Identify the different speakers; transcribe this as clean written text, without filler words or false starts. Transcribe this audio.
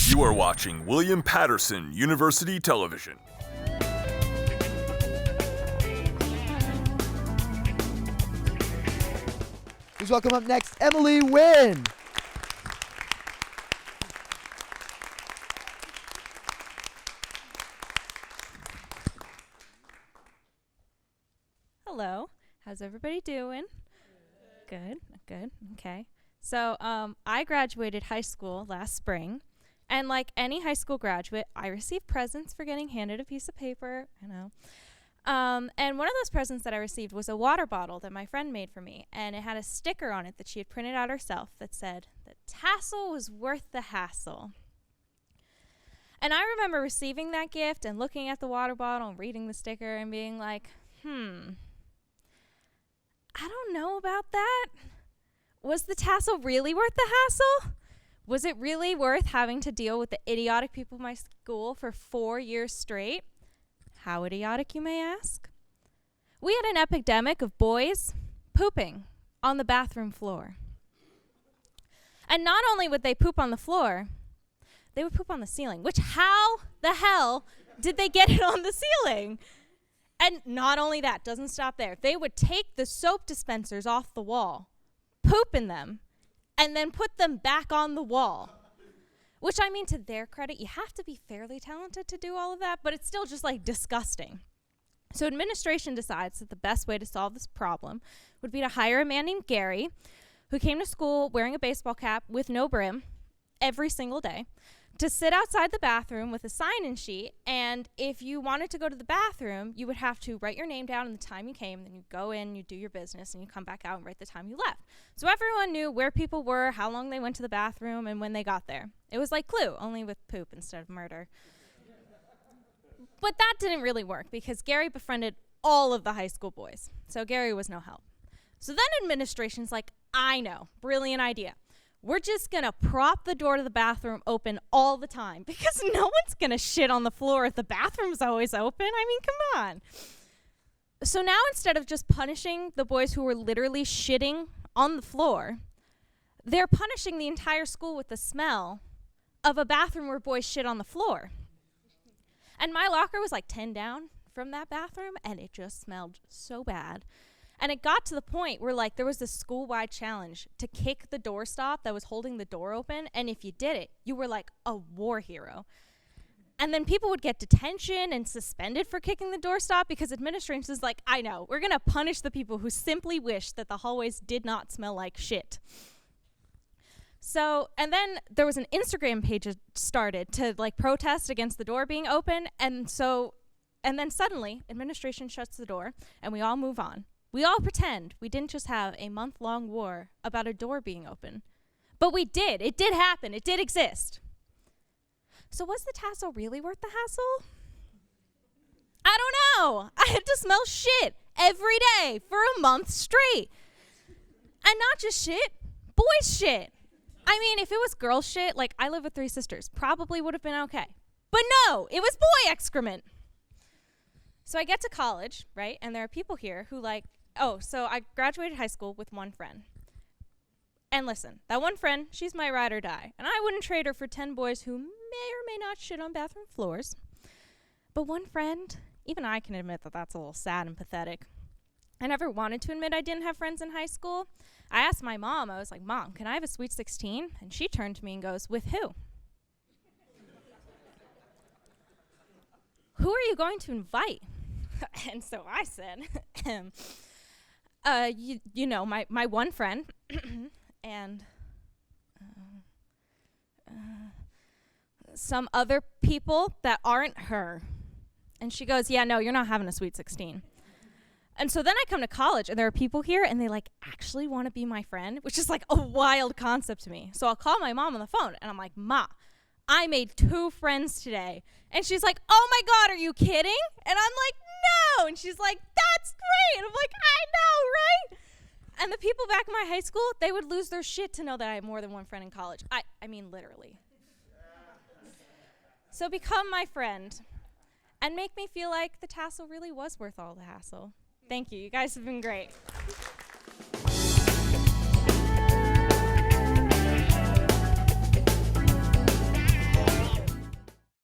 Speaker 1: You are watching William Patterson University Television.
Speaker 2: Please welcome up next, Emily Wynne.
Speaker 3: Hello. How's everybody doing? Good. Okay. So, I graduated high school last spring, and like any high school graduate, I received presents for getting handed a piece of paper, and one of those presents that I received was a water bottle that my friend made for me, and it had a sticker on it that she had printed out herself that said, "The tassel was worth the hassle." And I remember receiving that gift and looking at the water bottle and reading the sticker and being like, I don't know about that. Was the tassel really worth the hassle? Was it really worth having to deal with the idiotic people in my school for 4 years straight? How idiotic, you may ask? We had an epidemic of boys pooping on the bathroom floor. And not only would they poop on the floor, they would poop on the ceiling, which how the hell did they get it on the ceiling? And not only that, doesn't stop there. They would take the soap dispensers off the wall, poop in them, and then put them back on the wall. Which, I mean, to their credit, you have to be fairly talented to do all of that, but it's still just like disgusting. So administration decides that the best way to solve this problem would be to hire a man named Gary, who came to school wearing a baseball cap with no brim every single day, to sit outside the bathroom with a sign-in sheet, and if you wanted to go to the bathroom, you would have to write your name down and the time you came, then you go in, you do your business, and you come back out and write the time you left. So everyone knew where people were, how long they went to the bathroom, and when they got there. It was like Clue, only with poop instead of murder. But that didn't really work because Gary befriended all of the high school boys, so Gary was no help. So then administration's like, I know, brilliant idea. We're just going to prop the door to the bathroom open all the time because no one's going to shit on the floor if the bathroom's always open. I mean, come on. So now instead of just punishing the boys who were literally shitting on the floor, they're punishing the entire school with the smell of a bathroom where boys shit on the floor. And my locker was like 10 down from that bathroom, and it just smelled so bad. And it got to the point where, like, there was this school-wide challenge to kick the doorstop that was holding the door open, and if you did it, you were like a war hero. And then people would get detention and suspended for kicking the doorstop because administration is like, I know, we're going to punish the people who simply wish that the hallways did not smell like shit. So, and then there was an Instagram page that started to, like, protest against the door being open, and then suddenly, administration shuts the door, and we all move on. We all pretend we didn't just have a month-long war about a door being open. But we did. It did happen. It did exist. So was the tassel really worth the hassle? I don't know. I had to smell shit every day for a month straight. And not just shit, boys shit. I mean, if it was girl shit, like I live with 3 sisters, probably would have been okay. But no, it was boy excrement. So I get to college, right? And there are people here who so I graduated high school with one friend. And listen, that one friend, she's my ride or die. And I wouldn't trade her for 10 boys who may or may not shit on bathroom floors. But one friend, even I can admit that that's a little sad and pathetic. I never wanted to admit I didn't have friends in high school. I asked my mom, I was like, Mom, can I have a sweet 16? And she turned to me and goes, with who? Who are you going to invite? And so I said, my one friend and some other people that aren't her. And she goes, yeah, no, you're not having a sweet 16. And so then I come to college, and there are people here, and they, like, actually want to be my friend, which is, like, a wild concept to me. So I'll call my mom on the phone, and I'm like, Ma, I made 2 friends today. And she's like, oh, my God, are you kidding? And I'm like, no. And she's like, that's great. And I'm like, I know, right? And the people back in my high school, they would lose their shit to know that I have more than one friend in college. I mean, literally. So become my friend and make me feel like the tassel really was worth all the hassle. Thank you. You guys have been great.